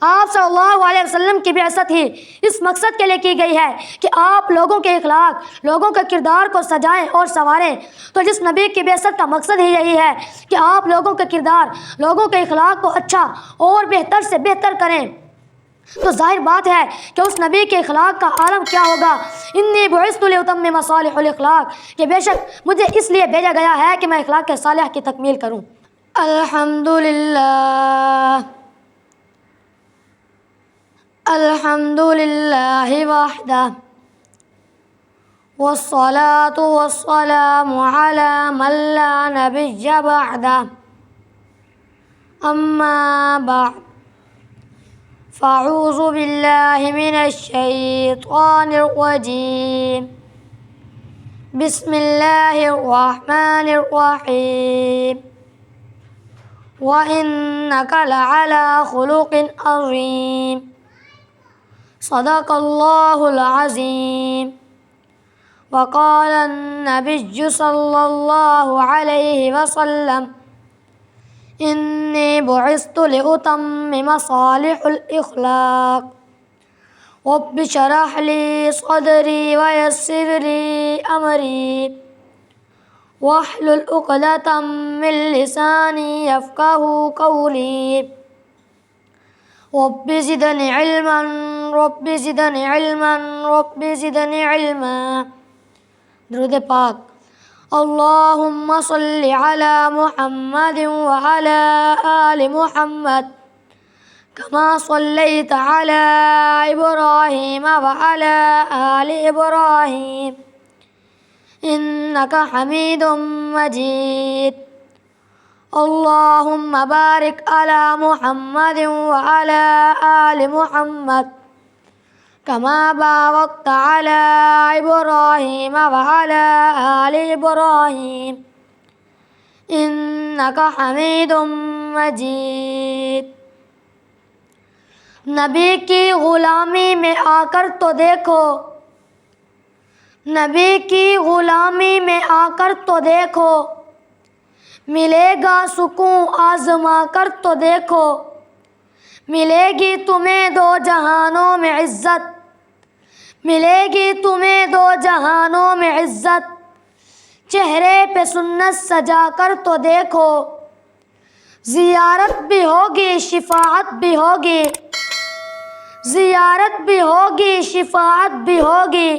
آپ صلی اللہ علیہ وسلم کی بعثت ہی اس مقصد کے لیے کی گئی ہے کہ آپ لوگوں کے اخلاق، لوگوں کے کردار کو سجائیں اور سنواریں۔ تو جس نبی کی بعثت کا مقصد ہی یہی ہے کہ آپ لوگوں کے کردار، لوگوں کے اخلاق کو اچھا اور بہتر سے بہتر کریں، تو ظاہر بات ہے کہ اس نبی کے اخلاق کا عالم کیا ہوگا۔ انی بعثت لاتمم صالح الاخلاق، کہ بے شک مجھے اس لیے بھیجا گیا ہے کہ میں اخلاق صالح کی تکمیل کروں۔ الحمد للہ وحدہ والصلاة والسلام علی من لا نبی بعدہ، اما بعد فاعوذ باللہ من الشیطان الرجیم، بسم اللہ الرحمن الرحیم، وَإِنَّكَ لَعَلَىٰ خُلُقٍ عَظِيمٍ، صدق اللہ العظیم۔ وقال النبی صلی اللہ علیہ وسلم، انی بعثت لأتمم صالح الاخلاق، رب اشرح لی صدری ویسر لی امری واحلل عقدۃ من لسانی یفقہوا قولی، رب زدنی علما رب زدنی علما رب زدنی علما۔ درود پاک۔ اللہم صل علی محمد وعلی آل محمد کما صلیت علی ابراہیم وعلی آل ابراہیم انک حمید مجید۔ اللہم بارک علی محمد وعلی آل محمد کما بارکت علی ابراہیم وعلی آل ابراہیم انک حمید مجید۔ نبی کی غلامی میں آ کر تو دیکھو، نبی کی غلامی میں آ کر تو دیکھو، ملے گا سکون آزما کر تو دیکھو، ملے گی تمہیں دو جہانوں میں عزت، ملے گی تمہیں دو جہانوں میں عزت، چہرے پہ سنت سجا کر تو دیکھو، زیارت بھی ہوگی شفاعت بھی ہوگی، زیارت بھی ہوگی شفاعت بھی ہوگی،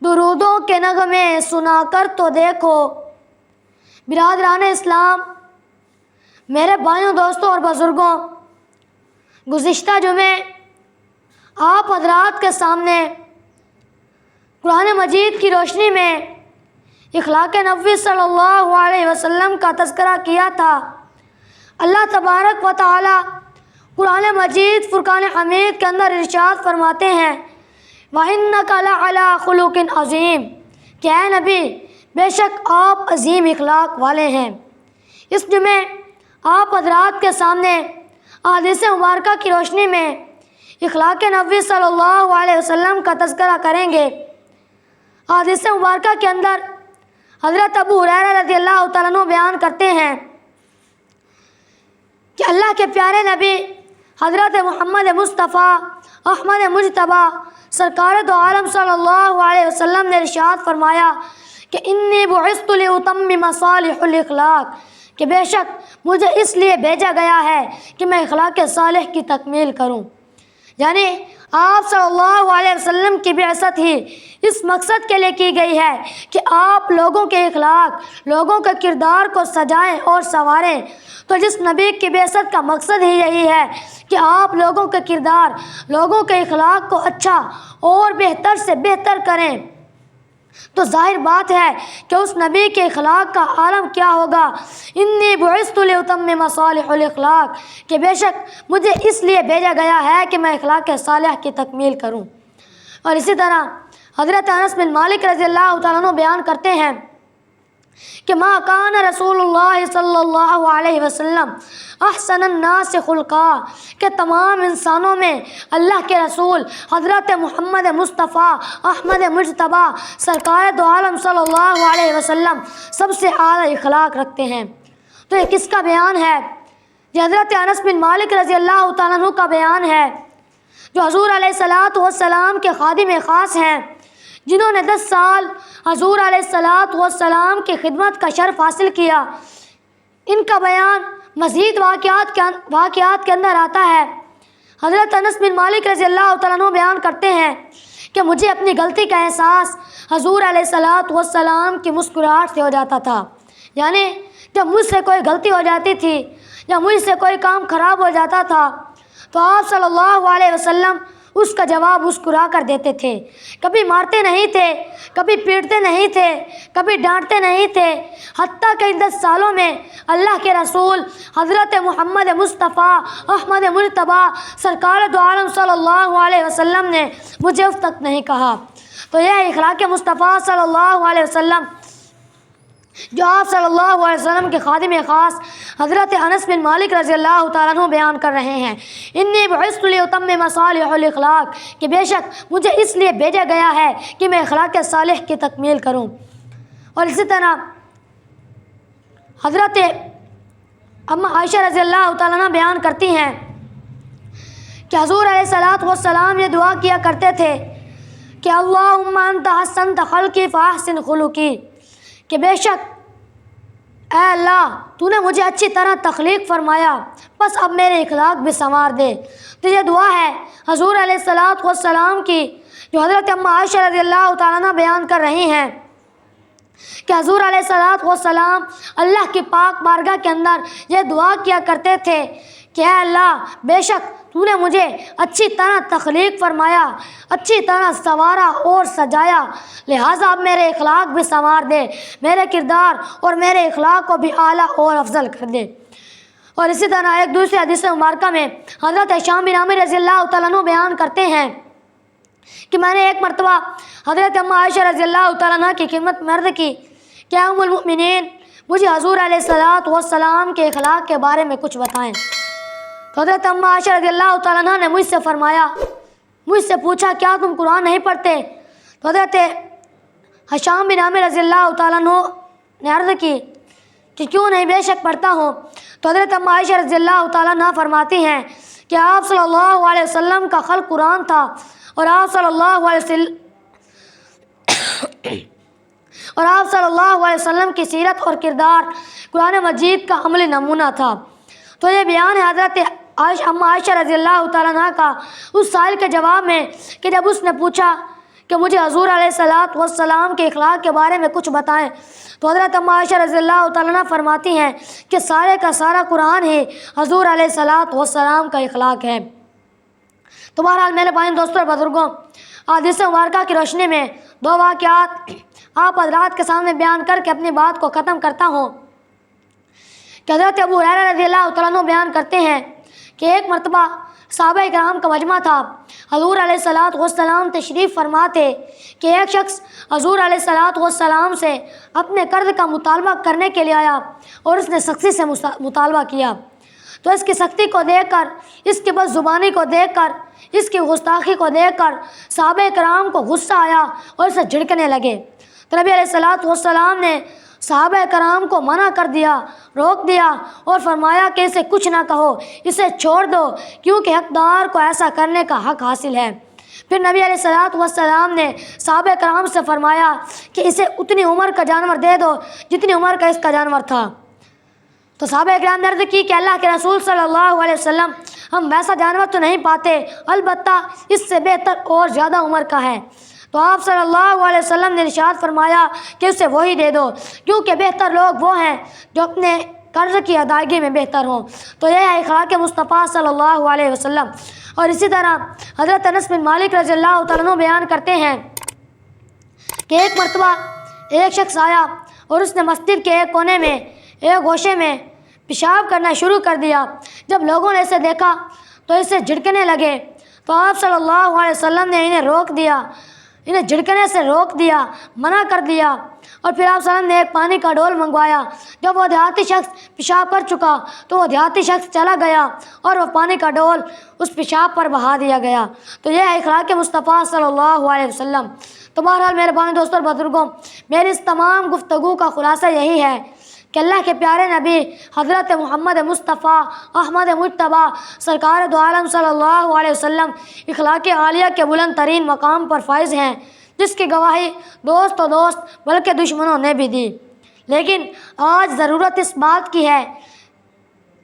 درودوں کے نغمے سنا کر تو دیکھو۔ برادران اسلام، میرے بھائیوں، دوستوں اور بزرگوں، گزشتہ جمعے آپ حضرات کے سامنے قرآن مجید کی روشنی میں اخلاق نبوی صلی اللہ علیہ وسلم کا تذکرہ کیا تھا۔ اللہ تبارک و تعالی قرآن مجید فرقان حمید کے اندر ارشاد فرماتے ہیں، وَإِنَّكَ لَعَلَىٰ خُلُقٍ عَظِيمٍ، کہ اے نبی بے شک آپ عظیم اخلاق والے ہیں۔ اس جمعے آپ حضرات کے سامنے احادیث مبارکہ کی روشنی میں اخلاق نبوی صلی اللہ علیہ وسلم کا تذکرہ کریں گے۔ احادیث مبارکہ کے اندر حضرت ابو ہریرہ رضی اللہ تعالیٰ عنہ بیان کرتے ہیں کہ اللہ کے پیارے نبی حضرت محمد مصطفیٰ احمد مجتبیٰ سرکار دو عالم صلی اللہ علیہ وسلم نے ارشاد فرمایا کہ انی بعثت لاتمم صالح الاخلاق، کہ بے شک مجھے اس لیے بھیجا گیا ہے کہ میں اخلاق صالح کی تکمیل کروں۔ یعنی آپ صلی اللہ علیہ وسلم کی بعثت ہی اس مقصد کے لیے کی گئی ہے کہ آپ لوگوں کے اخلاق، لوگوں کے کردار کو سجائیں اور سنواریں۔ تو جس نبی کی بعثت کا مقصد ہی یہی ہے کہ آپ لوگوں کے کردار، لوگوں کے اخلاق کو اچھا اور بہتر سے بہتر کریں، تو ظاہر بات ہے کہ اس نبی کے اخلاق کا عالم کیا ہوگا۔ انی بعثت لاتمم صالح الاخلاق، کہ بے شک مجھے اس لیے بھیجا گیا ہے کہ میں اخلاق صالح کی تکمیل کروں۔ اور اسی طرح حضرت انس بن مالک رضی اللہ تعالیٰ عنہ بیان کرتے ہیں کہ ما کان رسول اللہ صلی اللہ علیہ وسلم احسن الناس خلقا، کہ تمام انسانوں میں اللہ کے رسول حضرت محمد مصطفیٰ احمد مجتبیٰ سرکار دو عالم صلی اللہ علیہ وسلم سب سے اعلیٰ اخلاق رکھتے ہیں۔ تو یہ کس کا بیان ہے؟ یہ حضرت انس بن مالک رضی اللہ تعالیٰ عنہ کا بیان ہے، جو حضور علیہ الصلاۃ والسلام کے خادم خاص ہیں، جنہوں نے 10 سال حضور علیہ الصلاۃ والسلام کی خدمت کا شرف حاصل کیا۔ ان کا بیان مزید واقعات کے اندر آتا ہے۔ حضرت انس بن مالک رضی اللہ تعالیٰ عنہ بیان کرتے ہیں کہ مجھے اپنی غلطی کا احساس حضور علیہ الصلاۃ والسلام کی مسکراہٹ سے ہو جاتا تھا، یعنی جب مجھ سے کوئی غلطی ہو جاتی تھی یا مجھ سے کوئی کام خراب ہو جاتا تھا تو آپ صلی اللہ علیہ وسلم اس کا جواب مسکرا کر دیتے تھے۔ کبھی مارتے نہیں تھے، کبھی پیٹتے نہیں تھے، کبھی ڈانٹتے نہیں تھے، حتیٰ کہ ان 10 سالوں میں اللہ کے رسول حضرت محمد مصطفیٰ احمد مجتبیٰ سرکار دو عالم صلی اللہ علیہ وسلم نے مجھے اف تک نہیں کہا۔ تو یہ اخلاق مصطفیٰ صلی اللہ علیہ وسلم جو آپ صلی اللہ علیہ وسلم کے خادم خاص حضرت انس بن مالک رضی اللہ تعالیٰ عنہ بیان کر رہے ہیں۔ انی بعثت لأتمم صالح الاخلاق، کہ بے شک مجھے اس لیے بھیجا گیا ہے کہ میں اخلاق صالح کی تکمیل کروں۔ اور اسی طرح حضرت اما عائشہ رضی اللہ تعالیٰ عنہ بیان کرتی ہیں کہ حضور علیہ الصلاۃ والسلام یہ دعا کیا کرتے تھے کہ اللہم انت حسنت خلقی فاحسن خلقی، کہ بے شک اے اللہ تو نے مجھے اچھی طرح تخلیق فرمایا، بس اب میرے اخلاق بھی سنوار دے۔ تو یہ دعا ہے حضور علیہ الصلاۃ والسلام کی، جو حضرت اما عائشہ رضی اللہ تعالیٰ عنہ بیان کر رہی ہیں کہ حضور علیہ الصلاۃ والسلام اللہ کی پاک بارگاہ کے اندر یہ دعا کیا کرتے تھے کہ اے اللہ بے شک تو نے مجھے اچھی طرح تخلیق فرمایا، اچھی طرح سنوارا اور سجایا، لہٰذا اب میرے اخلاق بھی سنوار دے، میرے کردار اور میرے اخلاق کو بھی اعلیٰ اور افضل کر دے۔ اور اسی طرح ایک دوسری حدیث مبارکہ میں حضرت ہشام بن عامر رضی اللہ تعالیٰ عنہ بیان کرتے ہیں کہ میں نے ایک مرتبہ حضرت اما عائشہ رضی اللہ تعالیٰ عنہ کی خدمت میں عرض کی کہ ام المؤمنین مجھے حضور علیہ الصلاۃ والسلام کے اخلاق کے بارے میں کچھ بتائیں۔ تو حضرت اما عائشہ رضی اللہ تعالیٰ عنہ نے مجھ سے پوچھا کیا تم قرآن نہیں پڑھتے؟ تو حضرت ہشام بن عامر رضی اللہ تعالیٰ عنہ نے عرض کی کہ کیوں نہیں، بے شک پڑھتا ہوں۔ تو حضرت اما عائشہ رضی اللہ تعالیٰ عنہ فرماتی ہیں کہ آپ صلی اللہ علیہ وسلم کا خلق قرآن تھا، اور آپ صلی اللہ علیہ وسلم کی سیرت اور کردار قرآن مجید کا عملی نمونہ تھا۔ تو یہ بیان ہے حضرت اما عائشہ رضی اللہ تعالیٰ عنہ کا اس سائل کے جواب میں کہ جب اس نے پوچھا کہ مجھے حضور علیہ الصلاۃ والسلام کے اخلاق کے بارے میں کچھ بتائیں، تو حضرت اما عائشہ رضی اللہ تعالیٰ عنہ فرماتی ہیں کہ سارے کا سارا قرآن ہی حضور علیہ الصلاۃ والسلام کا اخلاق ہے۔ تو بہرحال میرے بھائیوں دوستوں اور بزرگوں، حدیث مبارکہ کی روشنی میں 2 واقعات آپ حضرات کے سامنے بیان کر کے اپنی بات کو ختم کرتا ہوں کہ حضرت ابو ہریرہ رضی اللہ تعالیٰ عنہ بیان کرتے ہیں کہ ایک مرتبہ صحابہ کرام کا مجمع تھا، حضور علیہ الصلاۃ والسلام تشریف فرما تھے کہ ایک شخص حضور علیہ الصلاۃ والسلام سے اپنے قرض کا مطالبہ کرنے کے لیے آیا اور اس نے سختی سے مطالبہ کیا۔ تو اس کی سختی کو دیکھ کر، اس کی بد زبانی کو دیکھ کر، اس کی گستاخی کو دیکھ کر صحابہ کرام کو غصہ آیا اور اسے جھڑکنے لگے۔ تو نبی علیہ الصلاۃ والسلام نے صحابہ کرام کو منع کر دیا، روک دیا اور فرمایا کہ اسے کچھ نہ کہو، اسے چھوڑ دو، کیونکہ حقدار کو ایسا کرنے کا حق حاصل ہے۔ پھر نبی علیہ الصلاۃ والسلام نے صحابہ کرام سے فرمایا کہ اسے اتنی عمر کا جانور دے دو جتنی عمر کا اس کا جانور تھا۔ تو صحابہ کرام نے عرض کی کہ اللہ کے رسول صلی اللہ علیہ وسلم ہم ویسا جانور تو نہیں پاتے، البتہ اس سے بہتر اور زیادہ عمر کا ہے۔ تو آپ صلی اللہ علیہ وسلم نے ارشاد فرمایا کہ اسے وہی دے دو، کیونکہ بہتر لوگ وہ ہیں جو اپنے قرض کی ادائیگی میں بہتر ہوں۔ تو یہ ہے اخلاق مصطفیٰ صلی اللہ علیہ وسلم۔ اور اسی طرح حضرت انس بن مالک رضی اللہ تعالیٰ عنہ بیان کرتے ہیں کہ ایک مرتبہ ایک شخص آیا اور اس نے مسجد کے ایک کونے میں ایک گوشے میں پیشاب کرنا شروع کر دیا۔ جب لوگوں نے اسے دیکھا تو اسے جھڑکنے لگے، تو آپ صلی اللہ علیہ وسلم نے انہیں جھڑکنے سے روک دیا، منع کر دیا، اور پھر آپ صلی اللہ علیہ وسلم نے ایک پانی کا ڈول منگوایا۔ جب وہ دیہاتی شخص پیشاب کر چکا تو وہ دیہاتی شخص چلا گیا اور وہ پانی کا ڈول اس پیشاب پر بہا دیا گیا۔ تو یہ ہے اخلاق مصطفیٰ صلی اللہ علیہ وسلم۔ تو بہرحال میرے بھائی دوستوں اور بزرگوں، میری اس تمام گفتگو کا خلاصہ یہی ہے کہ اللہ کے پیارے نبی حضرت محمد مصطفیٰ احمد مجتبیٰ سرکار دو عالم صلی اللہ علیہ وسلم اخلاق عالیہ کے بلند ترین مقام پر فائز ہیں، جس کی گواہی دوست و دوست بلکہ دشمنوں نے بھی دی۔ لیکن آج ضرورت اس بات کی ہے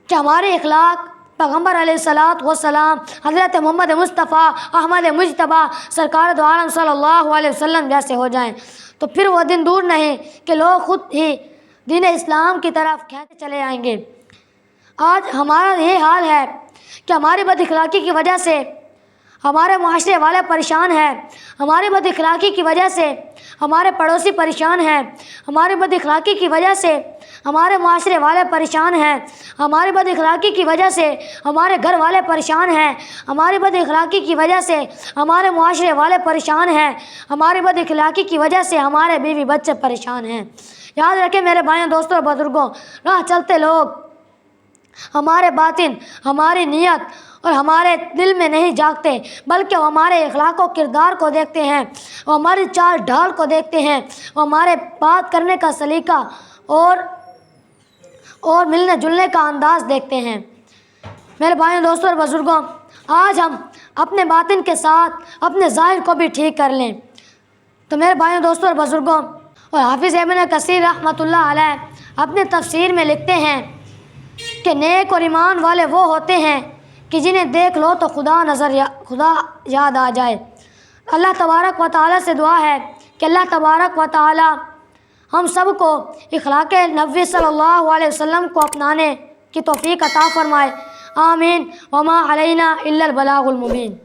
کہ ہمارے اخلاق پیغمبر علیہ الصلاۃ والسلام حضرت محمد مصطفیٰ احمد مجتبیٰ سرکار دو عالم صلی اللہ علیہ وسلم جیسے ہو جائیں، تو پھر وہ دن دور نہیں کہ لوگ خود ہی دین اسلام کی طرف کھینچتے چلے آئیں گے۔ آج ہمارا یہ حال ہے کہ ہماری بد اخلاقی کی وجہ سے ہمارے معاشرے والے پریشان ہیں، ہماری بد اخلاقی کی وجہ سے ہمارے پڑوسی پریشان ہیں، ہماری بد اخلاقی کی وجہ سے ہمارے معاشرے والے پریشان ہیں، ہماری بد اخلاقی کی وجہ سے ہمارے گھر والے پریشان ہیں، ہماری بد اخلاقی کی وجہ سے ہمارے معاشرے والے پریشان ہیں، ہماری بد اخلاقی کی وجہ سے ہمارے بیوی بچے پریشان ہیں۔ یاد رکھیں میرے بھائیوں، دوستوں اور بزرگوں، راہ چلتے لوگ ہمارے باطن، ہماری نیت اور ہمارے دل میں نہیں جھانکتے، بلکہ وہ ہمارے اخلاق و کردار کو دیکھتے ہیں، وہ ہماری چال ڈھال کو دیکھتے ہیں، وہ ہمارے بات کرنے کا سلیقہ اور ملنے جلنے کا انداز دیکھتے ہیں۔ میرے بھائیوں، دوستوں اور بزرگوں، آج ہم اپنے باطن کے ساتھ اپنے ظاہر کو بھی ٹھیک کر لیں۔ تو میرے بھائیوں، دوستوں اور بزرگوں، اور حافظ ابن کثیر رحمۃ اللہ علیہ اپنے تفسیر میں لکھتے ہیں کہ نیک اور ایمان والے وہ ہوتے ہیں کہ جنہیں دیکھ لو تو خدا یاد آ جائے۔ اللہ تبارک و تعالیٰ سے دعا ہے کہ اللہ تبارک و تعالیٰ ہم سب کو اخلاق نبوی صلی اللہ علیہ وسلم کو اپنانے کی توفیق عطا فرمائے۔ آمین۔ وما علینا الا البلاغ المبین۔